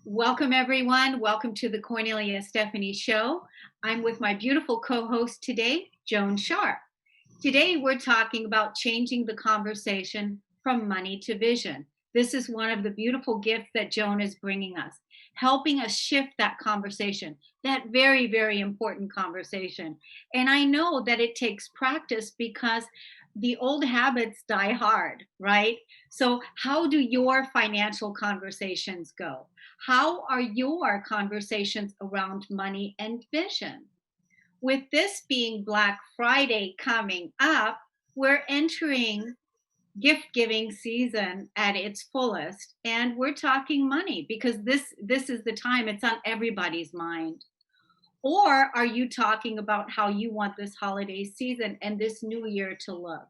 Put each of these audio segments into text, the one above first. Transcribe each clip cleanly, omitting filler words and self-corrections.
Welcome, everyone. Welcome to the Kornelia Stephanie Show. I'm with my beautiful co-host today, Joan Sharp. Today, we're talking about changing the conversation from money to vision. This is one of the beautiful gifts that Joan is bringing us, helping us shift that conversation, that very, very important conversation. And I know that it takes practice because the old habits die hard, right? So how do your financial conversations go? How are your conversations around money and vision? With this being Black Friday coming up, we're entering gift giving season at its fullest, and we're talking money because this is the time it's on everybody's mind. Or are you talking about how you want this holiday season and this new year to look?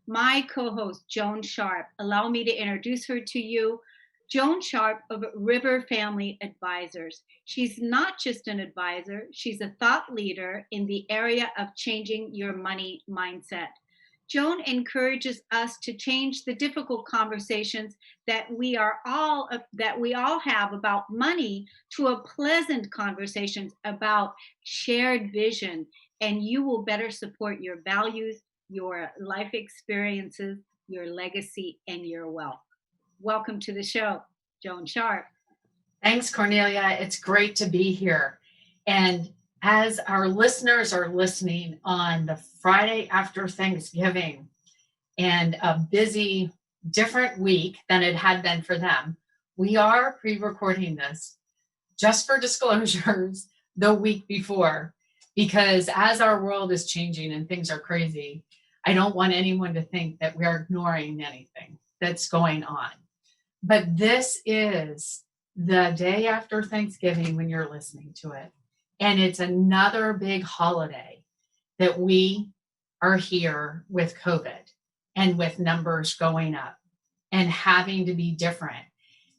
My co-host, Joan Sharp, allow me to introduce her to you. Joan Sharp of River Family Advisors. She's not just an advisor, she's a thought leader in the area of changing your money mindset. Joan encourages us to change the difficult conversations that we all have about money to a pleasant conversations about shared vision, and you will better support your values, your life experiences, your legacy, and your wealth. Welcome to the show, Joan Sharp. Thanks, Cornelia. It's great to be here. And as our listeners are listening on the Friday after Thanksgiving and a busy, different week than it had been for them, we are pre-recording this just for disclosures the week before, because as our world is changing and things are crazy, I don't want anyone to think that we're ignoring anything that's going on. But this is the day after Thanksgiving when you're listening to it. And it's another big holiday that we are here with COVID and with numbers going up and having to be different.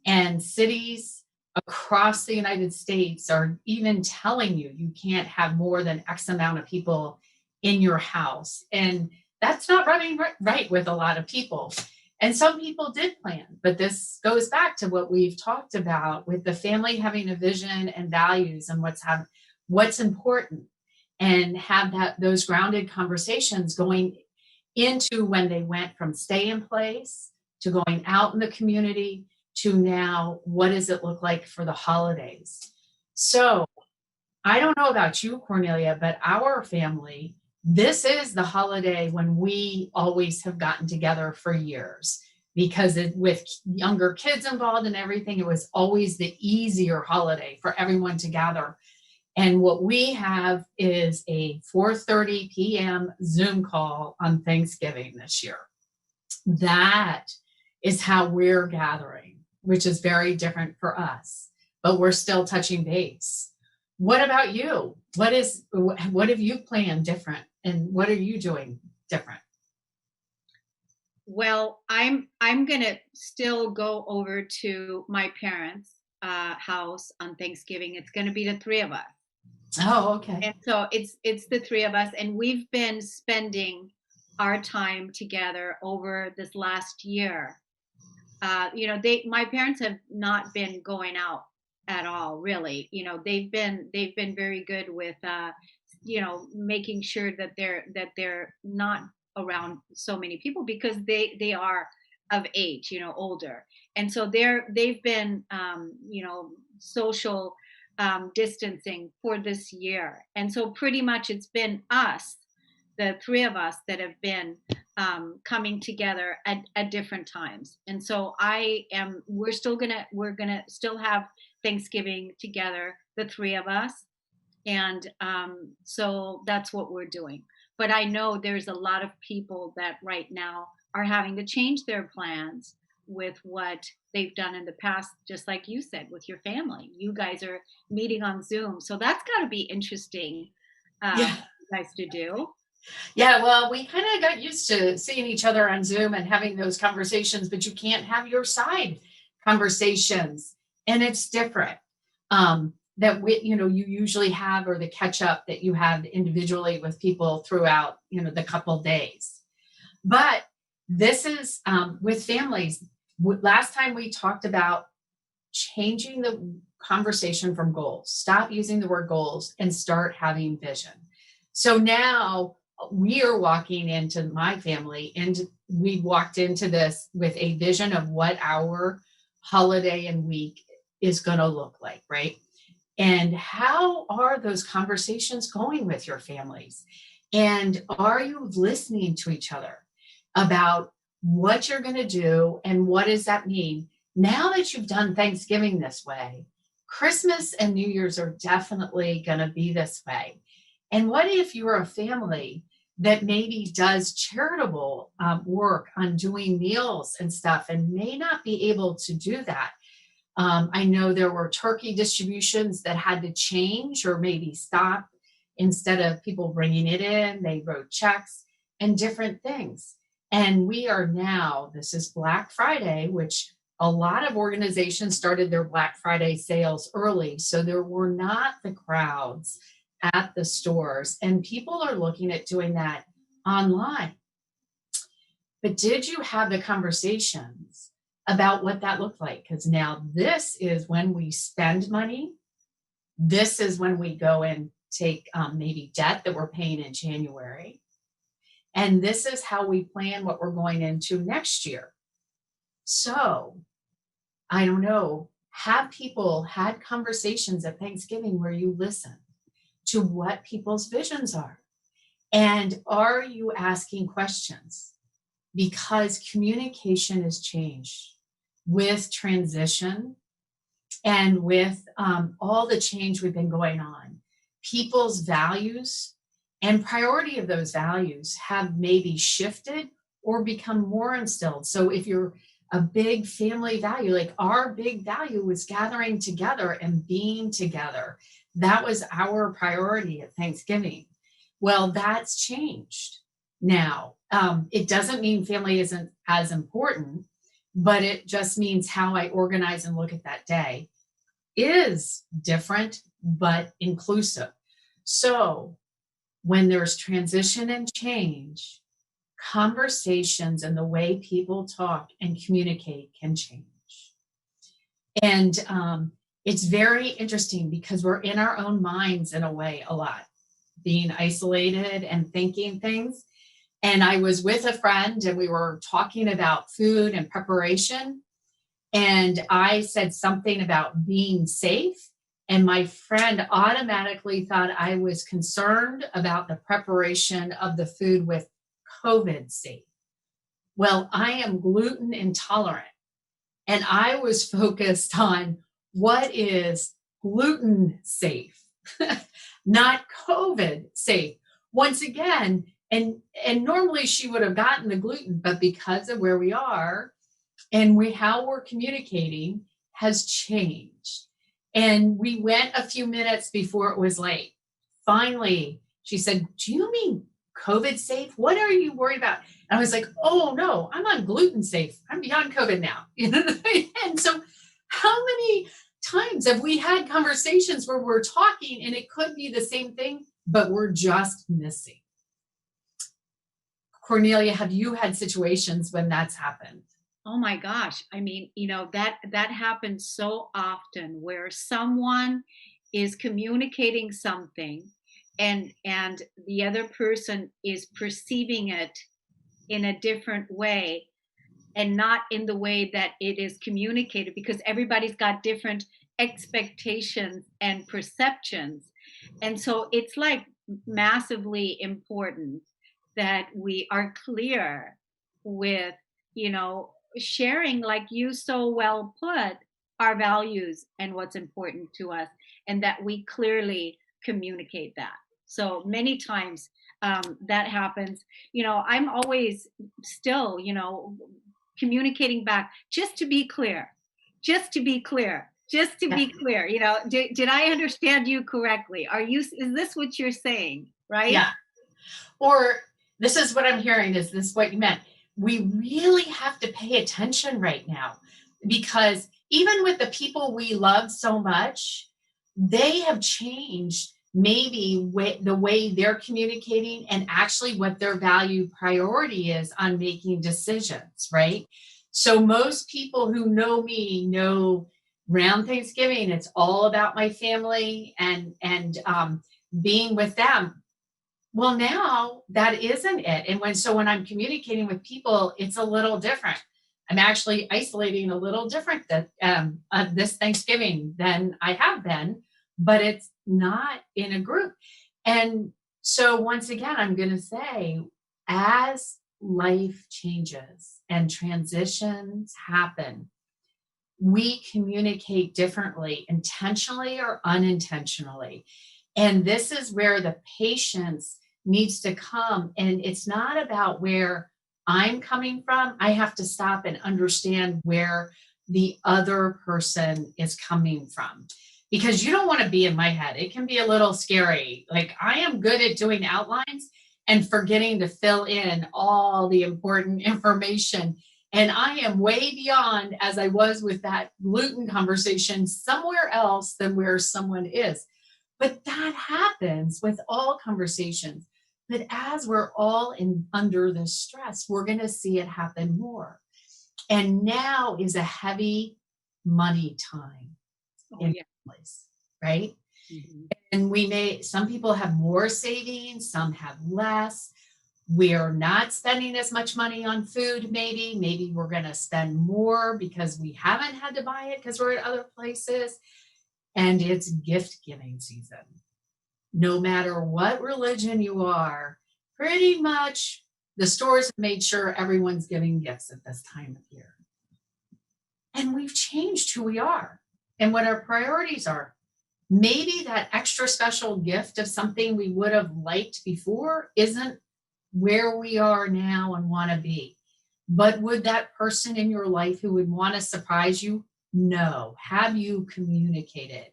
And cities across the United States are even telling you you can't have more than X amount of people in your house. And that's not running right with a lot of people. And some people did plan, but this goes back to what we've talked about with the family having a vision and values and what's important, and have those grounded conversations going into when they went from stay in place to going out in the community to now, what does it look like for the holidays? So I don't know about you, Cornelia, but our family, this is the holiday when we always have gotten together for years, because with younger kids involved and everything, it was always the easier holiday for everyone to gather. And what we have is a 4:30 p.m. Zoom call on Thanksgiving this year. That is how we're gathering, which is very different for us, but we're still touching base. What about you? What have you planned different, and what are you doing different? Well, I'm gonna still go over to my parents' house on Thanksgiving. It's gonna be the three of us. Oh, okay. And so it's the three of us, and we've been spending our time together over this last year. My parents have not been going out at all, really. They've been very good with making sure that they're not around so many people, because they are of age, older, and so they've been social distancing for this year. And so pretty much it's been us, the three of us, that have been coming together at different times. And so we're gonna still have Thanksgiving together, the three of us. And so that's what we're doing. But I know there's a lot of people that right now are having to change their plans with what they've done in the past, just like you said, with your family. You guys are meeting on Zoom. So that's got to be interesting Yeah. you guys to do. Yeah, well, we kind of got used to seeing each other on Zoom and having those conversations, but you can't have your side conversations, and it's different. That you usually have, or the catch up that you have individually with people throughout, the couple days. But this is with families. Last time we talked about changing the conversation from goals. Stop using the word goals and start having vision. So now we are walking into my family, and we walked into this with a vision of what our holiday and week is going to look like, right? And how are those conversations going with your families? And are you listening to each other about what you're going to do and what does that mean? Now that you've done Thanksgiving this way, Christmas and New Year's are definitely going to be this way. And what if you're a family that maybe does charitable work on doing meals and stuff and may not be able to do that? I know there were turkey distributions that had to change or maybe stop. Instead of people bringing it in, they wrote checks and different things. And we are now, this is Black Friday, which a lot of organizations started their Black Friday sales early. So there were not the crowds at the stores, and people are looking at doing that online. But did you have the conversations about what that looked like? Because now this is when we spend money. This is when we go and take maybe debt that we're paying in January. And this is how we plan what we're going into next year. So I don't know, have people had conversations at Thanksgiving where you listen to what people's visions are? And are you asking questions? Because communication has changed with transition and with all the change we've been going on. People's values and priority of those values have maybe shifted or become more instilled. So if you're a big family value, like our big value was gathering together and being together. That was our priority at Thanksgiving. Well, that's changed now. It doesn't mean family isn't as important, but it just means how I organize and look at that day is different, but inclusive. So when there's transition and change, conversations and the way people talk and communicate can change. And it's very interesting because we're in our own minds in a way a lot, being isolated and thinking things. And I was with a friend and we were talking about food and preparation. And I said something about being safe. And my friend automatically thought I was concerned about the preparation of the food with COVID safe. Well, I am gluten intolerant. And I was focused on what is gluten safe, not COVID safe. Once again, and normally she would have gotten the gluten, but because of where we are and how we're communicating has changed. And we went a few minutes before it was late. Finally, she said, "Do you mean COVID safe? What are you worried about?" And I was like, "Oh no, I'm on gluten safe. I'm beyond COVID now." And so how many times have we had conversations where we're talking and it could be the same thing, but we're just missing? Kornelia, have you had situations when that's happened? Oh my gosh. I mean, that happens so often where someone is communicating something and the other person is perceiving it in a different way and not in the way that it is communicated, because everybody's got different expectations and perceptions. And so it's like massively important that we are clear with, sharing, like you so well put, our values and what's important to us, and that we clearly communicate that. So many times that happens. I'm always still, communicating back, just to be clear, Just to Yeah. be clear, did I understand you correctly? Is this what you're saying, right? Yeah. Or this is what I'm hearing. Is this what you meant? We really have to pay attention right now, because even with the people we love so much, they have changed maybe the way they're communicating and actually what their value priority is on making decisions, right? So most people who know me know around Thanksgiving, it's all about my family and being with them. Well, now that isn't it. And when I'm communicating with people, it's a little different. I'm actually isolating a little different this Thanksgiving than I have been, but it's not in a group. And so once again, I'm going to say, as life changes and transitions happen, we communicate differently, intentionally or unintentionally. And this is where the patience needs to come. And it's not about where I'm coming from. I have to stop and understand where the other person is coming from, because you don't want to be in my head. It can be a little scary. Like, I am good at doing outlines and forgetting to fill in all the important information. And I am way beyond, as I was with that gluten conversation, somewhere else than where someone is. But that happens with all conversations. But as we're all under the stress, we're going to see it happen more. And now is a heavy money time in place, right? Mm-hmm. And some people have more savings, some have less. We're not spending as much money on food, maybe we're going to spend more because we haven't had to buy it because we're at other places. And it's gift giving season. No matter what religion you are, pretty much the stores have made sure everyone's giving gifts at this time of year. And we've changed who we are and what our priorities are. Maybe that extra special gift of something we would have liked before isn't where we are now and want to be. But would that person in your life who would want to surprise you? No. Have you communicated?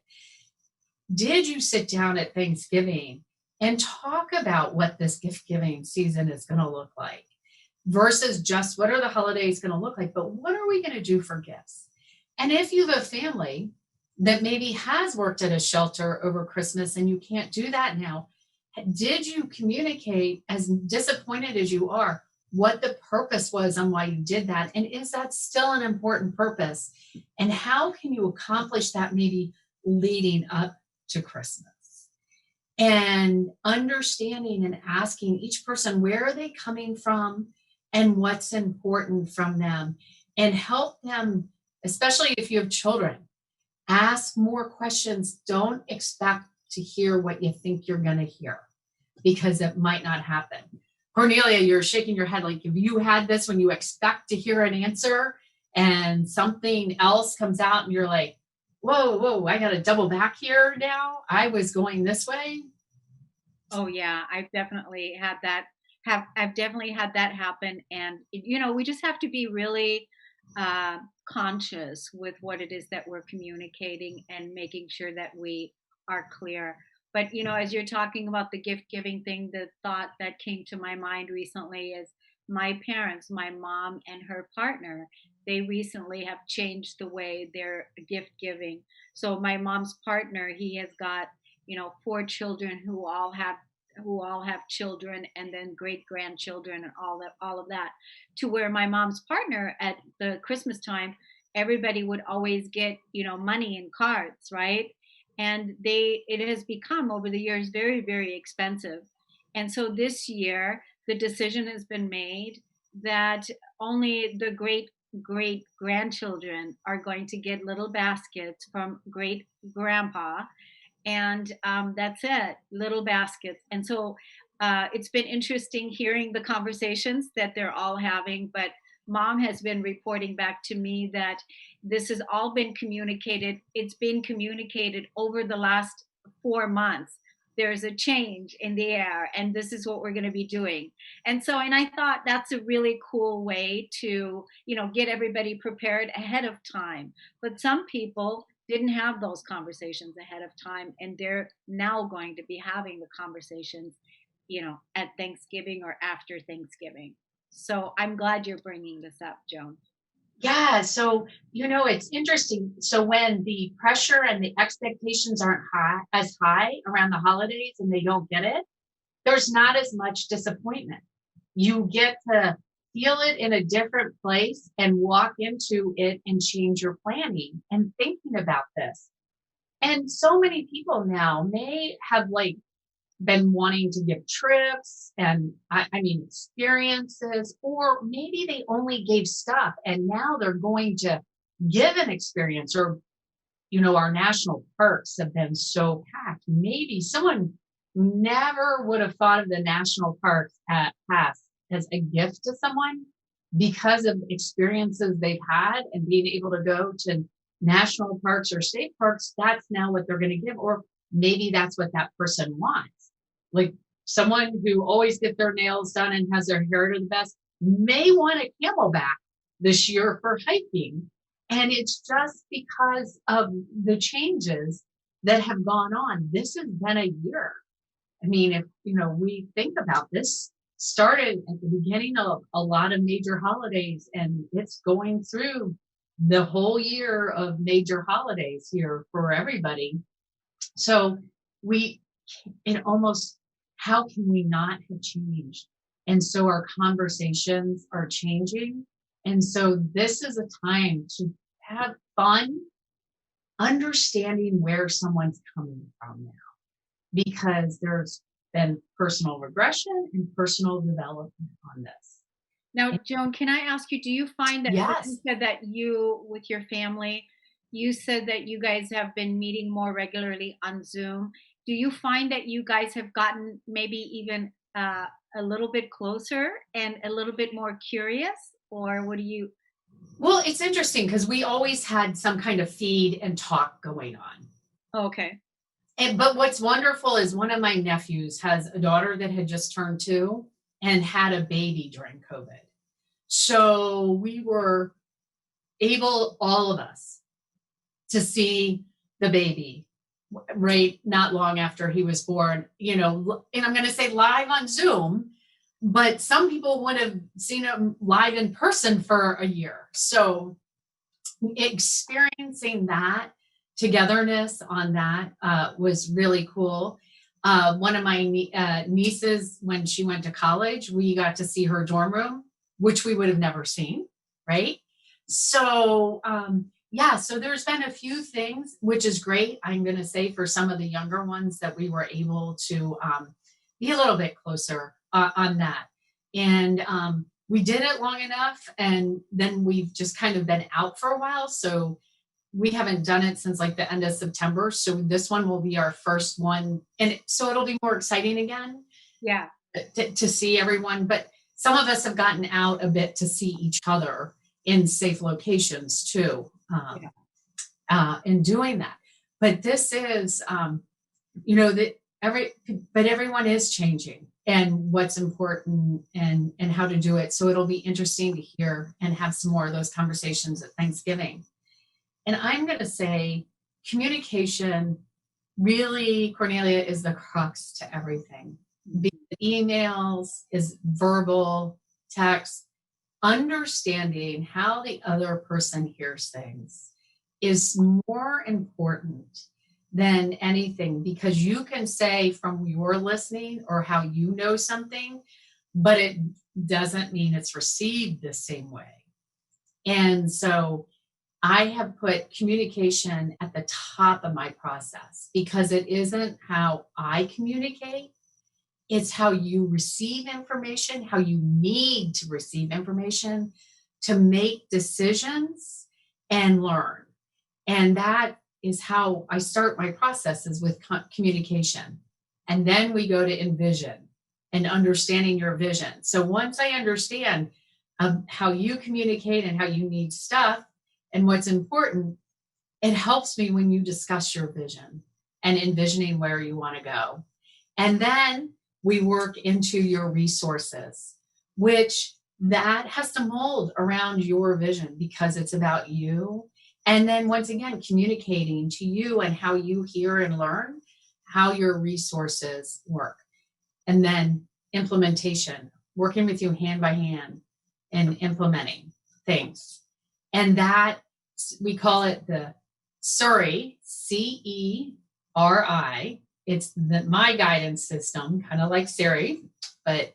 Did you sit down at Thanksgiving and talk about what this gift giving season is going to look like, versus just what are the holidays going to look like, but what are we going to do for gifts? And if you have a family that maybe has worked at a shelter over Christmas and you can't do that now, did you communicate, as disappointed as you are, what the purpose was on why you did that? And is that still an important purpose? And how can you accomplish that maybe leading up to Christmas? And understanding and asking each person, where are they coming from and what's important from them, and help them, especially if you have children, ask more questions. Don't expect to hear what you think you're going to hear, because it might not happen. Kornelia, you're shaking your head like, have you had this when you expect to hear an answer and something else comes out and you're like, whoa, I got to double back here now. I was going this way. Oh yeah, I've definitely had that happen. And we just have to be really conscious with what it is that we're communicating and making sure that we are clear. But as you're talking about the gift giving thing, the thought that came to my mind recently is my parents, my mom and her partner, they recently have changed the way they're gift giving. So my mom's partner, he has got 4 children who all have children, and then great grandchildren and all of that, to where my mom's partner, at the Christmas time, everybody would always get money and cards, right? And it has become over the years very, very expensive. And so this year the decision has been made that only the great grandchildren are going to get little baskets from great grandpa, and that's it, little baskets. And so it's been interesting hearing the conversations that they're all having. But mom has been reporting back to me that this has all been communicated. It's been communicated over the last 4 months. There's a change in the air, and this is what we're going to be doing. And I thought that's a really cool way to get everybody prepared ahead of time. But some people, didn't have those conversations ahead of time, and they're now going to be having the conversations, at Thanksgiving or after Thanksgiving. So I'm glad you're bringing this up, Joan. Yeah. So, it's interesting. So when the pressure and the expectations aren't as high around the holidays and they don't get it, there's not as much disappointment. You get to feel it in a different place and walk into it and change your planning and thinking about this. And so many people now may have been wanting to give trips and I mean experiences, or maybe they only gave stuff and now they're going to give an experience, or our national parks have been so packed. Maybe someone never would have thought of the national parks at past as a gift to someone because of experiences they've had and being able to go to national parks or state parks. That's now what they're going to give, or maybe that's what that person wants. Like someone who always gets their nails done and has their hair to the best may want a camelback this year for hiking. And it's just because of the changes that have gone on. This has been a year. I mean, if we think about this, started at the beginning of a lot of major holidays, and it's going through the whole year of major holidays here for everybody. So how can we not have changed? And so our conversations are changing. And so this is a time to have fun understanding where someone's coming from now, because there's been personal regression and personal development on this. Now, Joan, can I ask you, do you find that Yes. you said that with your family, you said that you guys have been meeting more regularly on Zoom. Do you find that you guys have gotten maybe even a little bit closer and a little bit more curious, or what do you? Well, it's interesting because we always had some kind of feed and talk going on. Okay. But what's wonderful is one of my nephews has a daughter that had just turned 2 and had a baby during COVID. So we were able, all of us, to see the baby right not long after he was born, and I'm going to say live on Zoom, but some people would have seen him live in person for a year. So experiencing that togetherness on that was really cool. One of my nieces, when she went to college, we got to see her dorm room, which we would have never seen, right? So so there's been a few things, which is great. I'm going to say for some of the younger ones that we were able to be a little bit closer on that. And we did it long enough, and then we've just kind of been out for a while. So we haven't done it since the end of September. So this one will be our first one. And so it'll be more exciting again. Yeah. To see everyone. But some of us have gotten out a bit to see each other in safe locations too. In doing that. But this is, everyone is changing and what's important and how to do it. So it'll be interesting to hear and have some more of those conversations at Thanksgiving. And I'm going to say communication really, Kornelia, is the crux to everything. Be it emails, is verbal, text, understanding how the other person hears things is more important than anything, because you can say from your listening or how you know something, but it doesn't mean it's received the same way. And so I have put communication at the top of my process, because it isn't how I communicate. It's how you receive information, how you need to receive information to make decisions and learn. And that is how I start my processes, with communication. And then we go to envision and understanding your vision. So once I understand how you communicate and how you need stuff and what's important, it helps me when you discuss your vision and envisioning where you want to go. And then we work into your resources, which that has to mold around your vision, because it's about you And then once again, communicating to you and how you hear and learn how your resources work. And then implementation, working with you hand by hand and implementing things. And that, we call it the CERI, CERI. It's my guidance system, kind of like Siri, but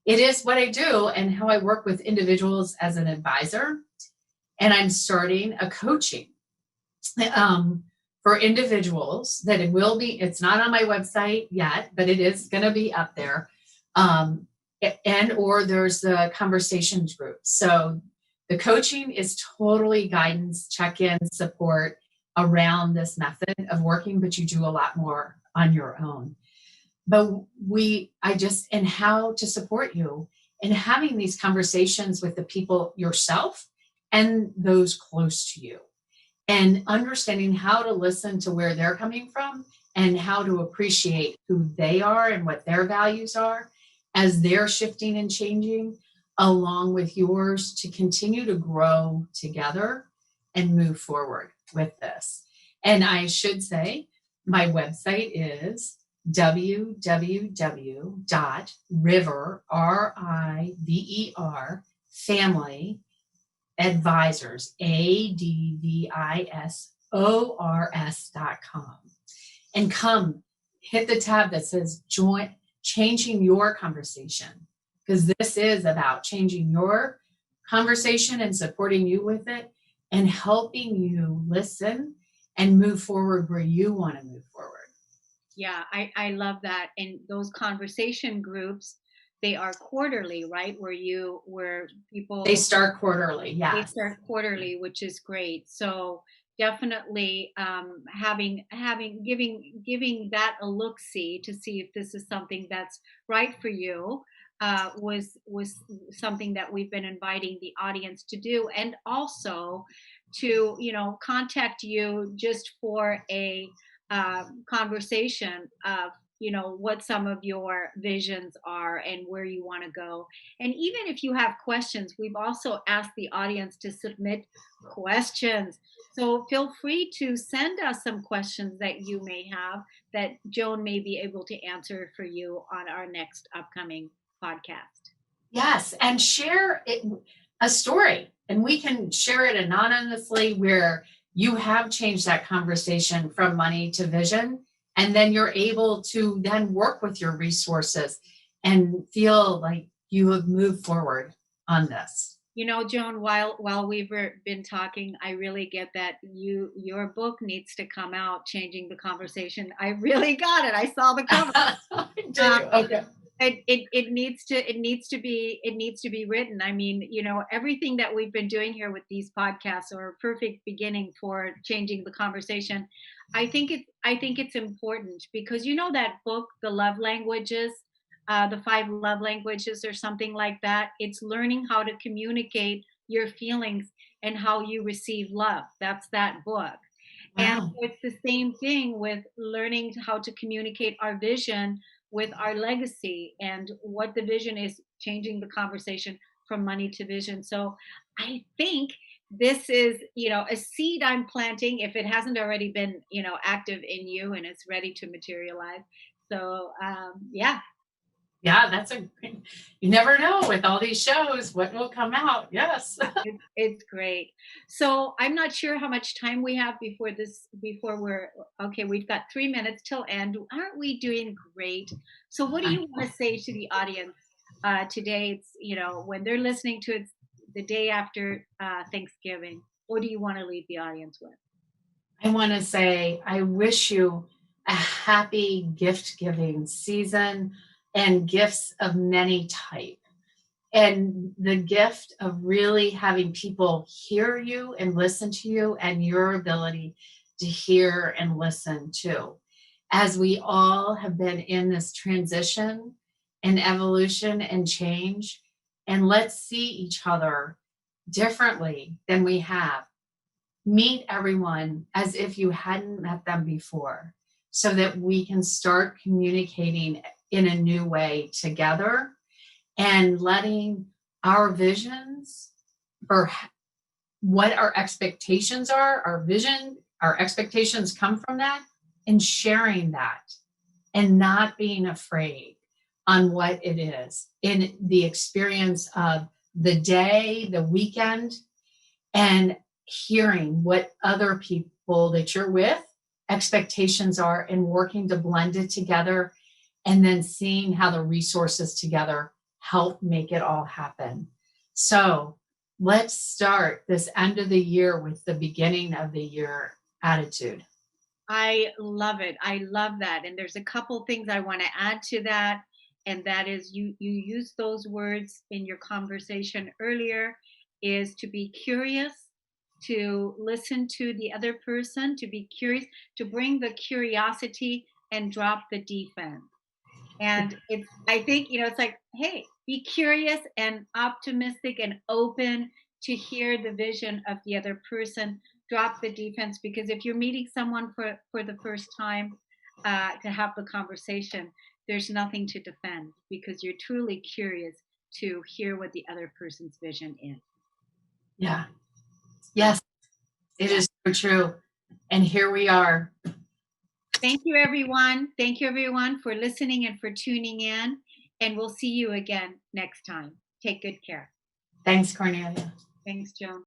it is what I do and how I work with individuals as an advisor. And I'm starting a coaching for individuals that it's not on my website yet, but it is going to be up there. Or there's the conversations group. So the coaching is totally guidance, check-in, support around this method of working, but you do a lot more on your own. But and how to support you in having these conversations with the people yourself and those close to you, and understanding how to listen to where they're coming from and how to appreciate who they are and what their values are as they're shifting and changing along with yours to continue to grow together and move forward with this. And I should say, my website is www.river, RIVER, family advisors, ADVISORS.com. And come hit the tab that says join, changing your conversation, because this is about changing your conversation and supporting you with it and helping you listen and move forward where you want to move forward. Yeah, I love that. And those conversation groups, they are quarterly, right? Where people, they start quarterly. Yeah, they start quarterly, which is great. So definitely giving that a look-see to see if this is something that's right for you was something that we've been inviting the audience to do, and also to contact you just for a conversation of what some of your visions are and where you want to go. And even if you have questions, we've also asked the audience to submit questions. So feel free to send us some questions that you may have that Joan may be able to answer for you on our next upcoming podcast. Yes, and share a story, and we can share it anonymously where you have changed that conversation from money to vision. And then you're able to then work with your resources and feel like you have moved forward on this. Joan, while we've been talking, I really get that your book needs to come out, Changing the Conversation. I really got it. I saw the cover. Okay. It needs to be written. I mean, everything that we've been doing here with these podcasts are a perfect beginning for changing the conversation. I think it's important because that book, The Love Languages, the 5 love languages or something like that. It's learning how to communicate your feelings and how you receive love. That's that book. Wow. And it's the same thing with learning how to communicate our vision with our legacy, and what the vision is, changing the conversation from money to vision. So I think this is, a seed I'm planting if it hasn't already been, active in you and it's ready to materialize. So yeah. Yeah, you never know with all these shows what will come out. Yes. It's great. So I'm not sure how much time we have before we're okay. We've got 3 minutes till end. Aren't we doing great? So what do you want to say to the audience today? It's, when they're listening to it the day after Thanksgiving, what do you want to leave the audience with? I want to say, I wish you a happy gift giving season and gifts of many type. And the gift of really having people hear you and listen to you, and your ability to hear and listen too. As we all have been in this transition and evolution and change, and let's see each other differently than we have. Meet everyone as if you hadn't met them before, so that we can start communicating in a new way together, and letting our visions what our expectations are, our vision, our expectations come from that, and sharing that and not being afraid on what it is in the experience of the day, the weekend, and hearing what other people that you're with expectations are and working to blend it together, and then seeing how the resources together help make it all happen. So let's start this end of the year with the beginning of the year attitude. I love it. I love that. And there's a couple things I want to add to that. And that is you use those words in your conversation earlier, is to be curious, to listen to the other person, to be curious, to bring the curiosity and drop the defense. And it's, I think, it's like, hey, be curious and optimistic and open to hear the vision of the other person. Drop the defense, because if you're meeting someone for the first time, to have the conversation, there's nothing to defend because you're truly curious to hear what the other person's vision is. Yeah. Yes, it is so true. And here we are. Thank you, everyone. Thank you, everyone, for listening and for tuning in. And we'll see you again next time. Take good care. Thanks, Kornelia. Thanks, Joan.